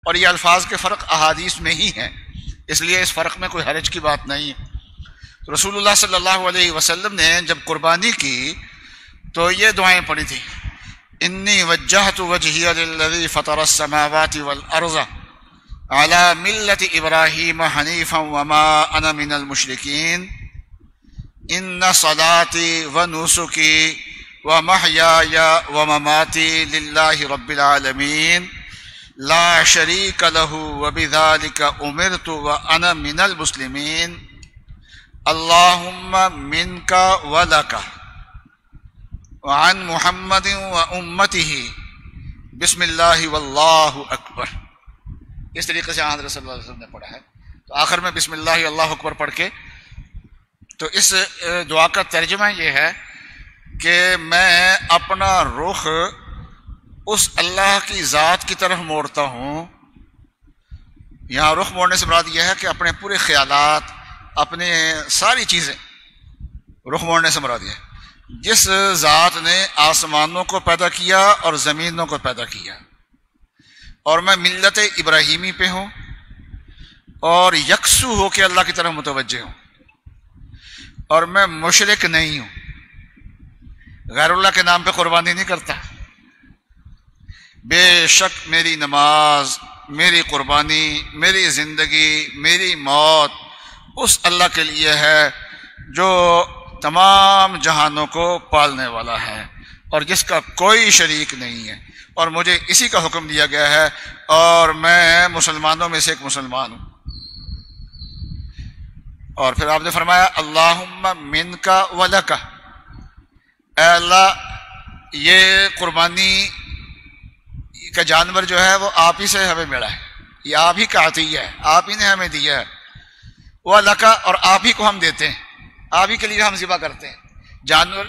اور یہ الفاظ کے فرق احادیث میں ہی ہیں، اس لیے اس فرق میں کوئی حرج کی بات نہیں ہے۔ تو رسول اللہ صلی اللہ علیہ وسلم نے جب قربانی کی تو یہ دعائیں پڑھی تھی، انی وجہت وجہی للذی فطر السماوات والارض علی ملت ابراہیم حنیفا وما انا من المشرکین ان صلاتی ونسکی ومحیای ومماتی للہ رب العالمین لا شریک لہ وبذالک امرت وانا من المسلمین اللہم منک ولک وعن محمد وامتہ بسم اللہ واللہ اکبر۔ اس طریقے سے حضرت صلی اللہ علیہ وسلم نے پڑھا ہے۔ تو آخر میں بسم اللہ اللہ اکبر پڑھ کے تو اس دعا کا ترجمہ یہ ہے کہ میں اپنا رخ اس اللہ کی ذات کی طرف موڑتا ہوں۔ یہاں رخ موڑنے سے مراد یہ ہے کہ اپنے پورے خیالات، اپنے ساری چیزیں، رخ موڑنے سے مراد یہ ہے جس ذات نے آسمانوں کو پیدا کیا اور زمینوں کو پیدا کیا، اور میں ملت ابراہیمی پہ ہوں اور یکسو ہو کے اللہ کی طرف متوجہ ہوں، اور میں مشرک نہیں ہوں، غیر اللہ کے نام پہ قربانی نہیں کرتا۔ بے شک میری نماز، میری قربانی، میری زندگی، میری موت اس اللہ کے لیے ہے جو تمام جہانوں کو پالنے والا ہے اور جس کا کوئی شریک نہیں ہے، اور مجھے اسی کا حکم دیا گیا ہے، اور میں مسلمانوں میں سے ایک مسلمان ہوں۔ اور پھر آپ نے فرمایا اللہم منک ولک، اے اللہ یہ قربانی کا جانور جو ہے وہ آپ ہی سے ہمیں ملا ہے، یہ آپ ہی کا عطیہ ہے، آپ ہی نے ہمیں دیا ہے، ولک اور آپ ہی کو ہم دیتے ہیں، آپ ہی کے لیے ہم ذبح کرتے ہیں جانور،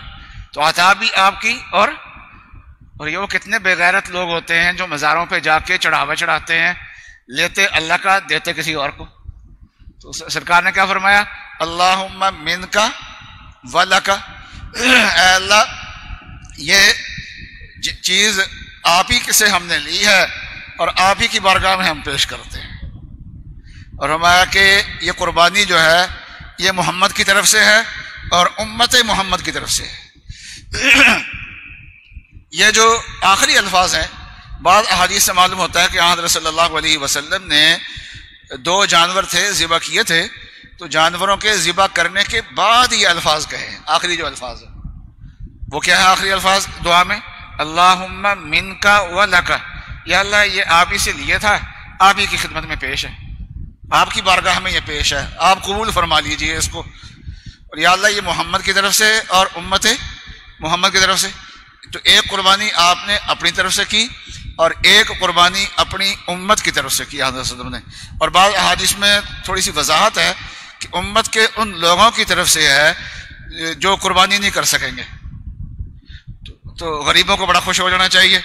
تو عطا بھی آپ کی۔ اور یہ وہ کتنے بے غیرت لوگ ہوتے ہیں جو مزاروں پہ جا کے چڑھاوا چڑھاتے ہیں، لیتے اللہ کا دیتے کسی اور کو۔ تو سرکار نے کیا فرمایا؟ اللہم منک ولک، اے اللہ یہ چیز آپ ہی سے ہم نے لی ہے اور آپ ہی کی بارگاہ میں ہم پیش کرتے ہیں۔ اور فرمایا کہ یہ قربانی جو ہے یہ محمد کی طرف سے ہے اور امت محمد کی طرف سے ہے۔ یہ جو آخری الفاظ ہیں، بعض احادیث سے معلوم ہوتا ہے کہ حضرت صلی اللہ علیہ وسلم نے 2 جانور تھے ذبح کیے تھے، تو جانوروں کے ذبح کرنے کے بعد یہ الفاظ کہے ہیں۔ آخری جو الفاظ ہیں وہ کیا ہے؟ آخری الفاظ دعا میں اللہم منک ولک، یا اللہ یہ آپ ہی سے لیے تھا، آپ ہی کی خدمت میں پیش ہے، آپ کی بارگاہ میں یہ پیش ہے، آپ قبول فرما لیجئے اس کو، اور یا اللہ یہ محمد کی طرف سے اور امت محمد کی طرف سے۔ تو ایک قربانی آپ نے اپنی طرف سے کی اور ایک قربانی اپنی امت کی طرف سے کی حضرت صلی اللہ علیہ وسلم نے۔ اور بعض احادیث میں تھوڑی سی وضاحت ہے کہ امت کے ان لوگوں کی طرف سے ہے جو قربانی نہیں کر سکیں گے۔ تو غریبوں کو بڑا خوش ہو جانا چاہیے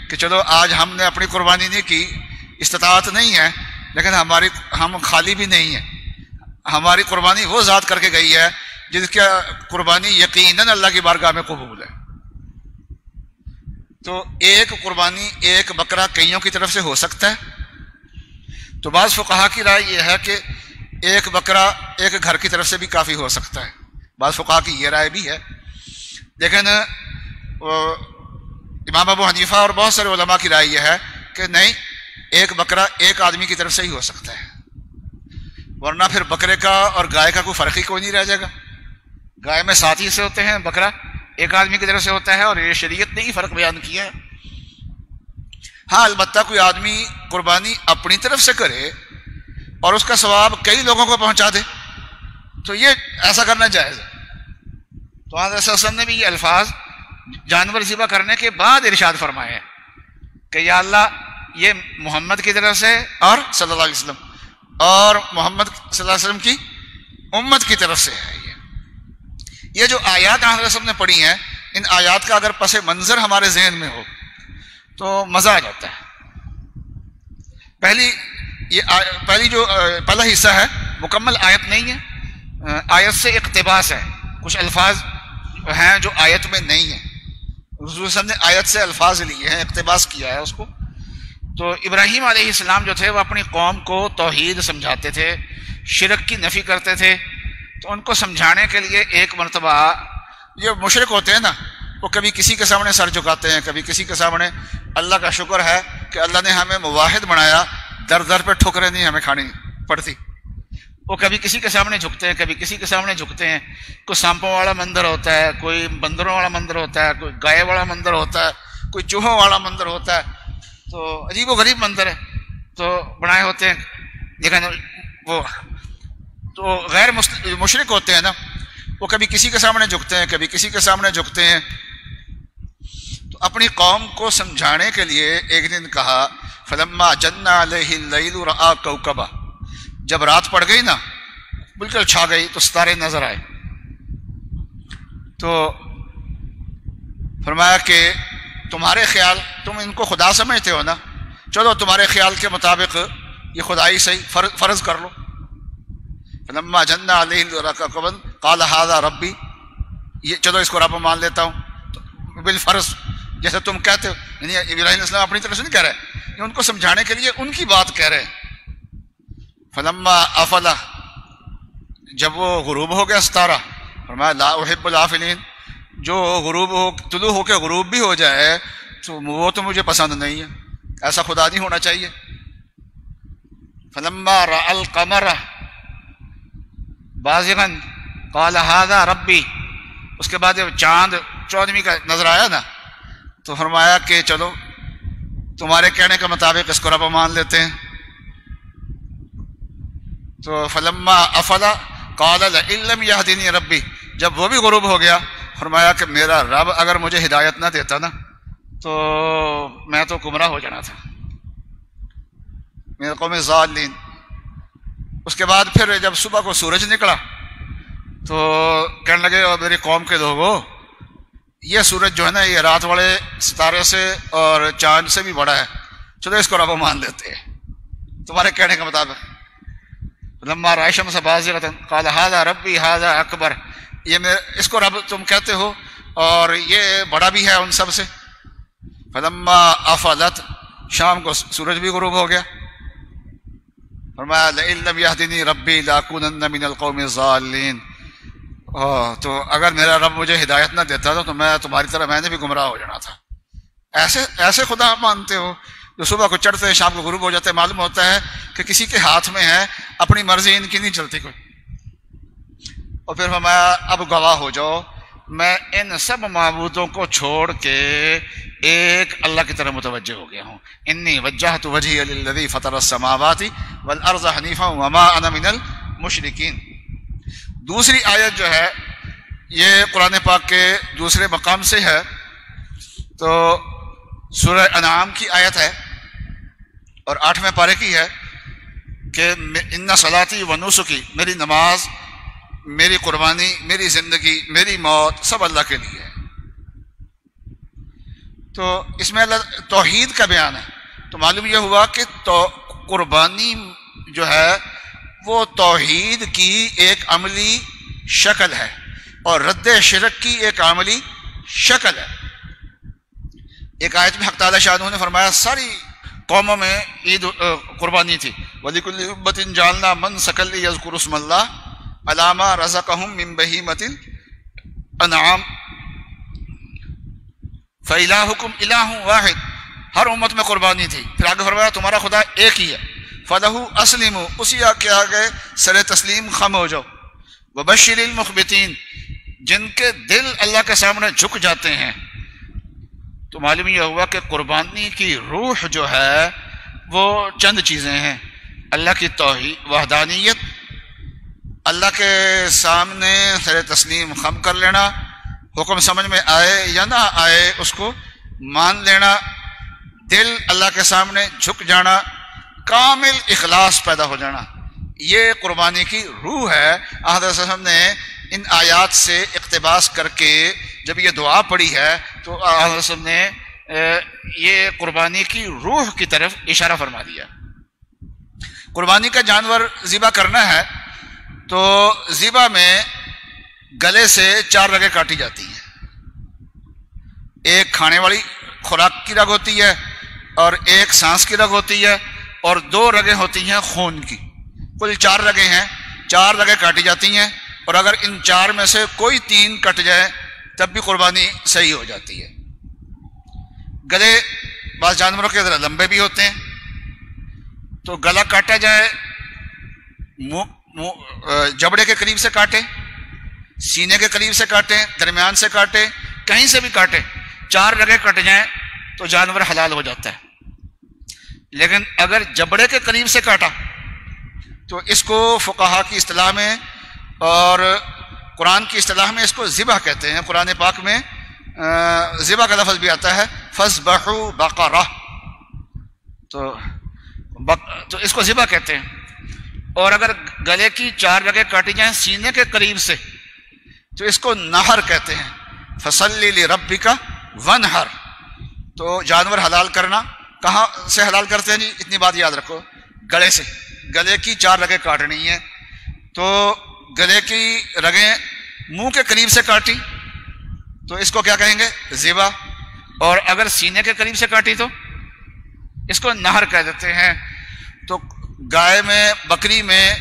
کہ چلو آج ہم نے اپنی قربانی نہیں کی، استطاعت نہیں ہے، لیکن ہم خالی بھی نہیں ہیں، ہماری قربانی وہ ذات کر کے گئی ہے جس کی قربانی یقیناً اللہ کی بارگاہ میں قبول ہے۔ تو ایک قربانی، ایک بکرا کئیوں کی طرف سے ہو سکتا ہے، تو بعض فقہا کی رائے یہ ہے کہ ایک بکرا ایک گھر کی طرف سے بھی کافی ہو سکتا ہے، بعض فقہا کی یہ رائے بھی ہے، لیکن امام ابو حنیفہ اور بہت سارے علماء کی رائے یہ ہے کہ نہیں، ایک بکرا ایک آدمی کی طرف سے ہی ہو سکتا ہے، ورنہ پھر بکرے کا اور گائے کا کوئی فرق ہی کوئی نہیں رہ جائے گا۔ گائے میں 7 حصے ہوتے ہیں، بکرا ایک آدمی کی طرف سے ہوتا ہے، اور یہ شریعت نے ہی فرق بیان کیا ہے۔ ہاں البتہ کوئی آدمی قربانی اپنی طرف سے کرے اور اس کا ثواب کئی لوگوں کو پہنچا دے تو یہ ایسا کرنا جائز ہے۔ تو حضرت صلی اللہ علیہ وسلم نے بھی یہ الفاظ جانور ذبح کرنے کے بعد ارشاد فرمائے ہیں کہ یا اللہ یہ محمد کی طرف سے اور صلی اللہ علیہ وسلم اور محمد صلی اللہ علیہ وسلم کی امت کی طرف سے ہے۔ یہ جو آیات حضرت صلی اللہ علیہ وسلم نے پڑھی ہیں، ان آیات کا اگر پس منظر ہمارے ذہن میں ہو تو مزہ آ جاتا ہے۔ پہلا حصہ ہے، مکمل آیت نہیں ہے، آیت سے اقتباس ہے، کچھ الفاظ ہیں جو آیت میں نہیں ہیں، رسول صلی اللہ علیہ وسلم نے آیت سے الفاظ لیے ہیں، اقتباس کیا ہے اس کو۔ تو ابراہیم علیہ السلام جو تھے وہ اپنی قوم کو توحید سمجھاتے تھے، شرک کی نفی کرتے تھے. تو ان کو سمجھانے کے لیے ایک مرتبہ، جو مشرک ہوتے ہیں نا، وہ کبھی کسی کے سامنے سر جھکاتے ہیں، کبھی کسی کے سامنے. اللہ کا شکر ہے کہ اللہ نے ہمیں موحد بنایا، در در پہ ٹھوکریں نہیں ہمیں کھانی پڑتی. وہ کبھی کسی کے سامنے جھکتے ہیں، کبھی کسی کے سامنے جھکتے ہیں. کوئی سانپوں والا مندر ہوتا ہے، کوئی بندروں والا مندر ہوتا ہے، کوئی گائے والا مندر ہوتا ہے، کوئی چوہوں والا مندر ہوتا ہے. تو عجیب و غریب مندر ہے تو بنائے ہوتے ہیں. لیکن وہ تو غیر مشرک ہوتے ہیں نا، وہ کبھی کسی کے سامنے جھکتے ہیں، کبھی کسی کے سامنے جھکتے ہیں. تو اپنی قوم کو سمجھانے کے لیے ایک دن کہا فلما جن علیہ اللیل رآ کوکبا، جب رات پڑ گئی نا، بالکل چھا گئی، تو ستارے نظر آئے. تو فرمایا کہ تمہارے خیال، تم ان کو خدا سمجھتے ہو نا، چلو تمہارے خیال کے مطابق یہ خدائی صحیح فرض کر لو. فلما جن علیہ اللیل قال ھذا ربی، یہ چلو اس کو رب مان لیتا ہوں. تو بالفرض جیسے تم کہتے ہو، یعنی ابراہیم علیہ السلام اپنی طرف سے نہیں کہہ رہے، یہ ان کو سمجھانے کے لیے ان کی بات کہہ رہے ہیں. فلما افلا، جب وہ غروب ہو گیا ستارہ، فرمایا لا احب الافلین، جو غروب ہو، طلوع ہو کے غروب بھی ہو جائے تو وہ تو مجھے پسند نہیں ہے، ایسا خدا نہیں ہونا چاہیے. فلما رأى القمر بازغا قال ھذا ربی، اس کے بعد جب چاند 14ویں کا نظر آیا نا، تو فرمایا کہ چلو تمہارے کہنے کے مطابق اس کو رب مان لیتے ہیں. تو فلما افلا قال لئن لم يهدني ربی، جب وہ بھی غروب ہو گیا، فرمایا کہ میرا رب اگر مجھے ہدایت نہ دیتا نا تو میں تو گمراہ ہو جانا تھا، میرے قوم ضالین. اس کے بعد پھر جب صبح کو سورج نکلا تو کہنے لگے اور میری قوم کے لوگوں، یہ سورج جو ہے نا یہ رات والے ستارے سے اور چاند سے بھی بڑا ہے، چلو اس کو رب مان لیتے ہیں تمہارے کہنے کے مطابق. لما رأى الشمس بازغة قال ھذا ربی ھذا اکبر، یہ اس کو رب تم کہتے ہو اور یہ بڑا بھی ہے ان سب سے. فلما افلت، شام کو سورج بھی غروب ہو گیا، فرمایا لئن لم يهدني ربی لاکونن من القوم الضالین، تو اگر میرا رب مجھے ہدایت نہ دیتا تو میں تمہاری طرح میں نے بھی گمراہ ہو جانا تھا. ایسے خدا مانتے ہو جو صبح کو چڑھتے ہیں شام کو غروب ہو جاتے ہیں. معلوم ہوتا ہے کہ کسی کے ہاتھ میں ہے، اپنی مرضی ان کی نہیں چلتی کوئی. اور پھر فرمایا اب گواہ ہو جاؤ، میں ان سب معبودوں کو چھوڑ کے ایک اللہ کی طرف متوجہ ہو گیا ہوں. انی وجہت وجہی للذی فطر السماوات والارض حنیفا وما انا من المشرکین. دوسری آیت جو ہے یہ قرآن پاک کے دوسرے مقام سے ہے، تو سورہ انعام کی آیت ہے اور 8ویں پارے کی ہے کہ ان صلاتی و نسکی، میری نماز، میری قربانی، میری زندگی، میری موت سب اللہ کے لیے ہے. تو اس میں اللہ توحید کا بیان ہے. تو معلوم یہ ہوا کہ قربانی جو ہے وہ توحید کی ایک عملی شکل ہے اور رد شرک کی ایک عملی شکل ہے. ایک آیت میں حق تعالی شاہ نے فرمایا ساری قوموں میں عید قربانی تھی. وَلِكُلِّ أُمَّةٍ جَعَلْنَا مَنسَكًا لِيَذْكُرُوا اسْمَ اللَّهِ عَلَىٰ مَا رَزَقَهُم مِّن بَهِيمَةِ الْأَنْعَامِ فَإِلَٰهُكُمْ إِلَٰهٌ وَاحِدٌ. ہر امت میں قربانی تھی. پھر آگے فرمایا تمہارا خدا ایک ہی ہے. فَلَهُ أَسْلِمُوا، اسی کے آگے سر تسلیم خم ہو جاؤ. وَبَشِّرِ الْمُخْبِتِينَ، جن کے دل اللہ کے سامنے جھک جاتے ہیں. تو معلوم یہ ہوا کہ قربانی کی روح جو ہے وہ چند چیزیں ہیں: اللہ کی توحید، وحدانیت، اللہ کے سامنے سر تسلیم خم کر لینا، حکم سمجھ میں آئے یا نہ آئے اس کو مان لینا، دل اللہ کے سامنے جھک جانا، کامل اخلاص پیدا ہو جانا. یہ قربانی کی روح ہے. حضرت صلی اللہ علیہ وسلم نے ان آیات سے اقتباس کر کے جب یہ دعا پڑھی ہے تو حضرت صلی اللہ علیہ وسلم نے یہ قربانی کی روح کی طرف اشارہ فرما دیا. قربانی کا جانور ذبح کرنا ہے تو ذبح میں گلے سے 4 رگیں کاٹی جاتی ہیں. ایک کھانے والی خوراک کی رگ ہوتی ہے، اور ایک سانس کی رگ ہوتی ہے اور 2 رگیں ہوتی ہیں خون کی. کل 4 رگیں ہیں. 4 رگیں کاٹی جاتی ہیں اور اگر ان 4 میں سے کوئی 3 کٹ جائے تب بھی قربانی صحیح ہو جاتی ہے. گلے بعض جانوروں کے ذرا لمبے بھی ہوتے ہیں تو گلا کاٹا جائے جبڑے کے قریب سے کاٹے, سینے کے قریب سے کاٹے, درمیان سے کاٹے, کہیں سے بھی کاٹے. 4 رگیں کٹ جائیں تو جانور حلال ہو جاتا ہے. لیکن اگر جبڑے کے قریب سے کاٹا تو اس کو فقہا کی اصطلاح میں اور قرآن کی اصطلاح میں اس کو ذبح کہتے ہیں. قرآن پاک میں ذبح کا لفظ بھی آتا ہے فَذْبَحُوا بَقَرَةً, تو اس کو ذبح کہتے ہیں. اور اگر گلے کی 4 رگیں کاٹی جائیں سینے کے قریب سے تو اس کو نہر کہتے ہیں. فَصَلِّ لِرَبِّكَ وَانْحَرْ. تو جانور حلال کرنا کہاں سے حلال کرتے ہیں جی؟ اتنی بات یاد رکھو, گلے سے. گلے کی 4 رگیں کاٹنی ہیں تو گلے کی رگیں منہ کے قریب سے کاٹی تو اس کو کیا کہیں گے؟ ذبح. اور اگر سینے کے قریب سے کاٹی تو اس کو نہر کہہ دیتے ہیں. تو گائے میں, بکری میں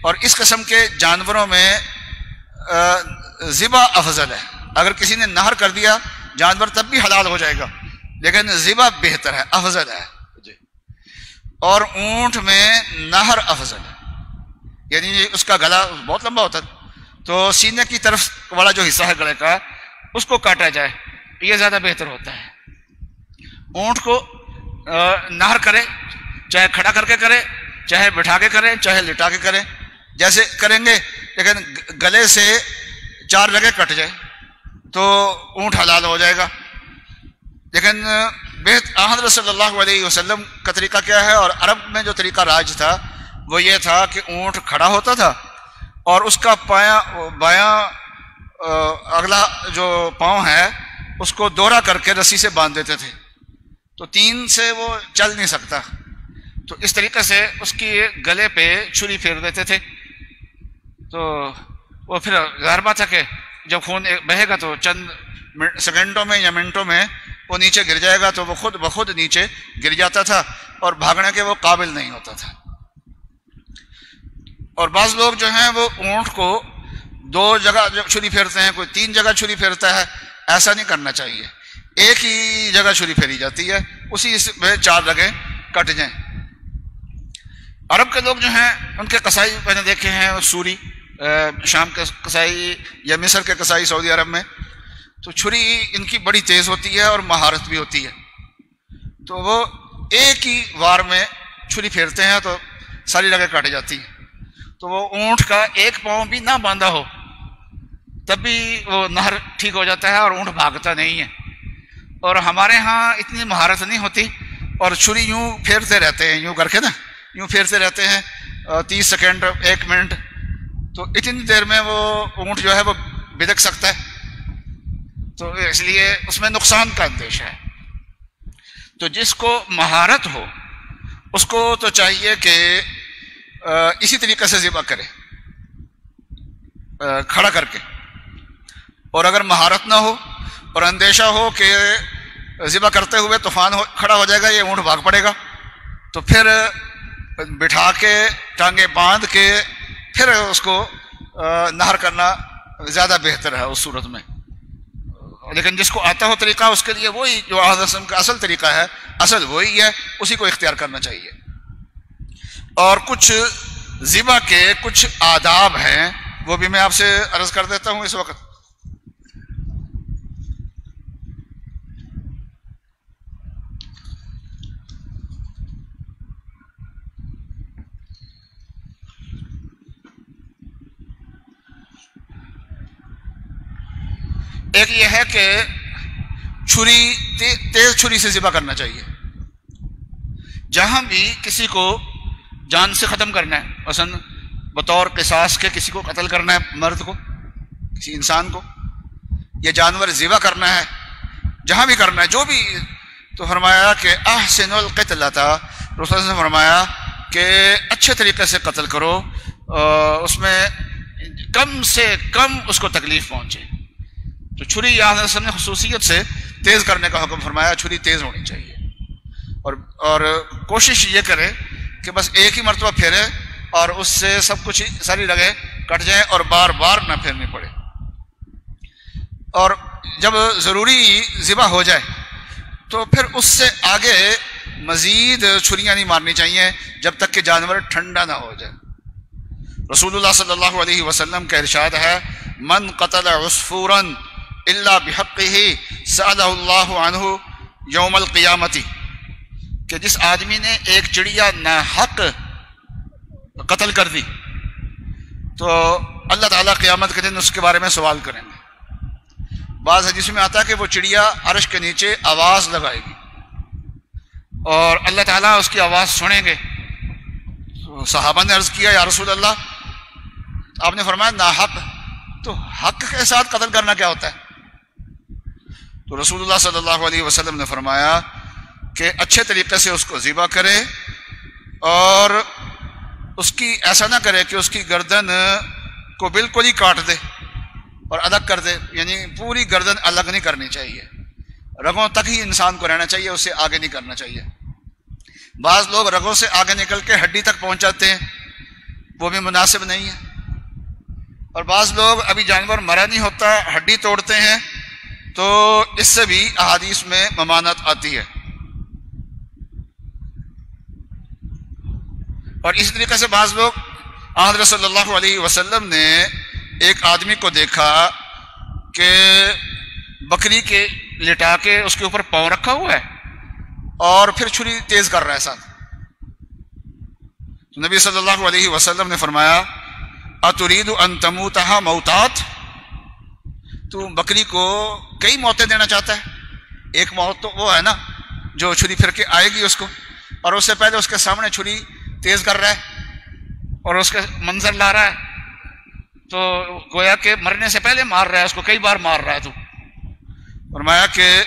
اور اس قسم کے جانوروں میں ذبح افضل ہے. اگر کسی نے نہر کر دیا جانور تب بھی حلال ہو جائے گا, لیکن ذبح بہتر ہے, افضل ہے جی. اور اونٹ میں نہر افضل ہے, یعنی اس کا گلا بہت لمبا ہوتا ہے تو سینے کی طرف والا جو حصہ ہے گلے کا اس کو کاٹا جائے, یہ زیادہ بہتر ہوتا ہے. اونٹ کو نہر کرے, چاہے کھڑا کر کے کرے, چاہے بٹھا کے کرے, چاہے لٹا کے کرے, جیسے کریں گے, لیکن گلے سے 4 رگیں کٹ جائے تو اونٹ حلال ہو جائے گا. لیکن حضرت صلی اللہ علیہ وسلم کا طریقہ کیا ہے, اور عرب میں جو طریقہ راج تھا وہ یہ تھا کہ اونٹ کھڑا ہوتا تھا اور اس کا بایاں اگلا جو پاؤں ہے اس کو دوہرا کر کے رسی سے باندھ دیتے تھے تو 3 سے وہ چل نہیں سکتا. تو اس طریقے سے اس کی گلے پہ چھری پھیر دیتے تھے تو وہ پھر ظاہر بات ہے کہ جب خون بہے گا تو چند سیکنڈوں میں یا منٹوں میں وہ نیچے گر جائے گا, تو وہ خود بخود نیچے گر جاتا تھا اور بھاگنے کے وہ قابل نہیں ہوتا تھا. اور بعض لوگ جو ہیں وہ اونٹ کو 2 جگہ چھری پھیرتے ہیں, کوئی 3 جگہ چھری پھیرتا ہے. ایسا نہیں کرنا چاہیے, ایک ہی جگہ چھری پھیری جاتی ہے, اسی میں 4 رگیں کٹ جائیں. عرب کے لوگ جو ہیں ان کے قصائی میں نے دیکھے ہیں, سوری شام کے قصائی یا مصر کے قصائی سعودی عرب میں, تو چھری ان کی بڑی تیز ہوتی ہے اور مہارت بھی ہوتی ہے. تو وہ ایک ہی وار میں چھری پھیرتے ہیں تو ساری رگیں کاٹی جاتی ہیں. تو وہ اونٹ کا ایک پاؤں بھی نہ باندھا ہو تب بھی وہ نہر ٹھیک ہو جاتا ہے اور اونٹ بھاگتا نہیں ہے. اور ہمارے ہاں اتنی مہارت نہیں ہوتی اور چھری یوں پھیرتے رہتے ہیں, یوں کر کے نا یوں پھیرتے رہتے ہیں 30 سیکنڈ 1 منٹ, تو اتنی دیر میں وہ اونٹ جو ہے وہ بدک سکتا ہے. تو اس لیے اس میں نقصان کا اندیشہ ہے. تو جس کو مہارت ہو اس کو تو چاہیے کہ اسی طریقے سے ذبح کرے, کھڑا کر کے. اور اگر مہارت نہ ہو اور اندیشہ ہو کہ ذبح کرتے ہوئے طوفان کھڑا ہو جائے گا, یہ اونٹ بھاگ پڑے گا, تو پھر بٹھا کے ٹانگیں باندھ کے پھر اس کو نہر کرنا زیادہ بہتر ہے اس صورت میں. لیکن جس کو آتا ہو طریقہ اس کے لیے وہی جو اعظم کا اصل طریقہ ہے, اصل وہی ہے, اسی کو اختیار کرنا چاہیے. اور کچھ ذبح کے کچھ آداب ہیں وہ بھی میں آپ سے عرض کر دیتا ہوں اس وقت. ایک یہ ہے کہ چھری تیز چھری سے ذبح کرنا چاہیے. جہاں بھی کسی کو جان سے ختم کرنا ہے, مثلا بطور قصاص کے کسی کو قتل کرنا ہے, مرد کو, کسی انسان کو, یہ جانور ذبح کرنا ہے, جہاں بھی کرنا ہے جو بھی, تو فرمایا کہ احسن القتل تھا. رسول نے فرمایا کہ اچھے طریقے سے قتل کرو, اس میں کم سے کم اس کو تکلیف پہنچے. تو چھری نے خصوصیت سے تیز کرنے کا حکم فرمایا, چھری تیز ہونی چاہیے. اور کوشش یہ کرے کہ بس ایک ہی مرتبہ پھیرے اور اس سے سب کچھ ساری لگے کٹ جائیں اور بار بار نہ پھیرنی پڑے. اور جب ضروری ذبح ہو جائے تو پھر اس سے آگے مزید چھریاں نہیں مارنی چاہیے جب تک کہ جانور ٹھنڈا نہ ہو جائے. رسول اللہ صلی اللہ علیہ وسلم کا ارشاد ہے من قتل عصفورا الا بحقہ سألہ اللہ عنہ یوم القیامت، کہ جس آدمی نے ایک چڑیا ناحق قتل کر دی تو اللہ تعالیٰ قیامت کے دن اس کے بارے میں سوال کریں گے. بعض حدیث میں آتا ہے کہ وہ چڑیا عرش کے نیچے آواز لگائے گی اور اللہ تعالیٰ اس کی آواز سنیں گے. تو صحابہ نے عرض کیا یا رسول اللہ، آپ نے فرمایا ناحق، تو حق کے ساتھ قتل کرنا کیا ہوتا ہے؟ تو رسول اللہ صلی اللہ علیہ وسلم نے فرمایا کہ اچھے طریقے سے اس کو ذبح کرے اور اس کی ایسا نہ کرے کہ اس کی گردن کو بالکل ہی کاٹ دے اور الگ کر دے، یعنی پوری گردن الگ نہیں کرنی چاہیے، رگوں تک ہی انسان کو رہنا چاہیے، اس سے آگے نہیں کرنا چاہیے. بعض لوگ رگوں سے آگے نکل کے ہڈی تک پہنچ جاتے ہیں، وہ بھی مناسب نہیں ہے. اور بعض لوگ ابھی جانور مرا نہیں ہوتا ہڈی توڑتے ہیں، تو اس سے بھی احادیث میں ممانعت آتی ہے. اور اسی طریقے سے بعض لوگ حضرت صلی اللہ علیہ وسلم نے ایک آدمی کو دیکھا کہ بکری کے لٹا کے اس کے اوپر پاؤں رکھا ہوا ہے اور پھر چھری تیز کر رہا ہے ساتھ. تو نبی صلی اللہ علیہ وسلم نے فرمایا اترید ان تموتها موتات، تو بکری کو کئی موتیں دینا چاہتا ہے؟ ایک موت تو وہ ہے نا جو چھری پھر کے آئے گی اس کو، اور اس سے پہلے اس کے سامنے چھری تیز کر رہا ہے اور اس کے منظر لا رہا ہے، تو گویا کہ مرنے سے پہلے مار رہا ہے، اس کو کئی بار مار رہا ہے. تو فرمایا کہ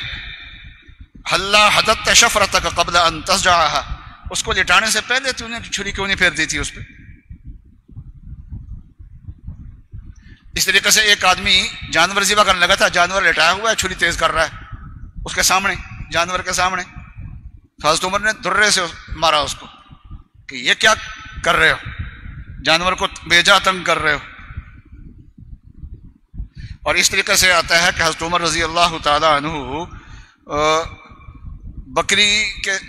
حلا حدت شفرتک قبل ان تسجعها، اس کو لٹانے سے پہلے تو نے چھری کیوں نہیں پھیر دی تھی اس پہ؟ اس طریقے سے ایک آدمی جانور ذبح کرنے لگا تھا، جانور لٹایا ہوا ہے، چھری تیز کر رہا ہے اس کے سامنے، جانور کے سامنے. حضرت عمر نے درے سے مارا اس کو کہ یہ کیا کر رہے ہو، جانور کو بیجا تنگ کر رہے ہو. اور اس طریقے سے آتا ہے کہ حضرت عمر رضی اللہ تعالی عنہ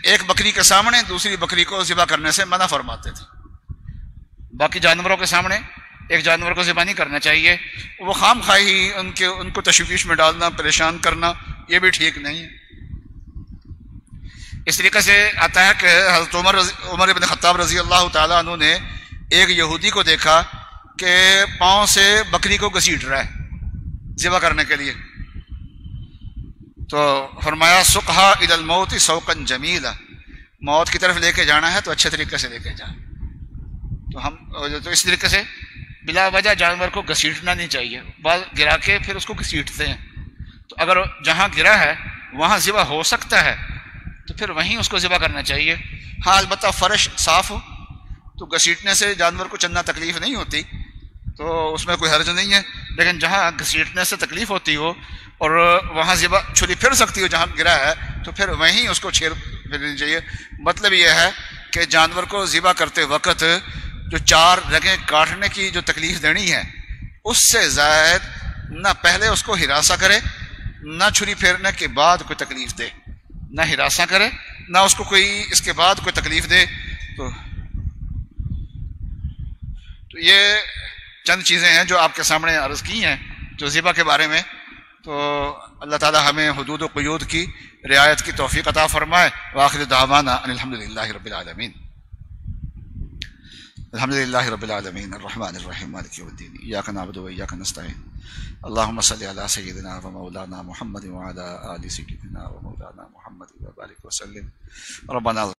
ایک بکری کے سامنے دوسری بکری کو ذبح کرنے سے منع فرماتے تھے. باقی جانوروں کے سامنے ایک جانور کو ذبح نہیں کرنا چاہیے، وہ خام خواہی ان کو تشویش میں ڈالنا، پریشان کرنا، یہ بھی ٹھیک نہیں ہے. اس طریقے سے آتا ہے کہ حضرت عمر ابن خطاب رضی اللہ تعالیٰ عنہ نے ایک یہودی کو دیکھا کہ پاؤں سے بکری کو گھسیٹ رہا ہے ذبح کرنے کے لیے. تو فرمایا سقھا الی الموت سوقا جمیلا، موت کی طرف لے کے جانا ہے تو اچھے طریقے سے لے کے جا. تو اس طریقے سے بلا وجہ جانور کو گھسیٹنا نہیں چاہیے، بعض گرا کے پھر اس کو گھسیٹتے ہیں. تو اگر جہاں گرا ہے وہاں ذبح ہو سکتا ہے تو پھر وہیں اس کو ذبح کرنا چاہیے. ہاں البتہ فرش صاف ہو تو گھسیٹنے سے جانور کو چندنا تکلیف نہیں ہوتی، تو اس میں کوئی حرج نہیں ہے. لیکن جہاں گھسیٹنے سے تکلیف ہوتی ہو اور وہاں ذبح چھری پھر سکتی ہو جہاں گرا ہے، تو پھر وہیں اس کو پھیرنی چاہیے. مطلب یہ ہے کہ جانور کو ذبح کرتے وقت جو 4 رگیں کاٹنے کی جو تکلیف دینی ہے اس سے زائد نہ پہلے اس کو ہراساں کرے، نہ چھری پھیرنے کے بعد کوئی تکلیف دے، نہ ہراساں کرے نہ اس کو کوئی اس کے بعد کوئی تکلیف دے. تو یہ چند چیزیں ہیں جو آپ کے سامنے عرض کی ہیں جو ذبح کے بارے میں. تو اللہ تعالی ہمیں حدود و قیود کی رعایت کی توفیق عطا فرمائے. وآخر دعوانا ان الحمدللہ رب العالمین. الحمدللہ رب العالمین الرحمن الرحیم مالک یوم الدین ایاک نعبد و ایاک نستعین اللہم صلی علی سیدنا و مولانا محمد وعلی آل سیدنا و مولانا محمد وبارک وسلم. ربنا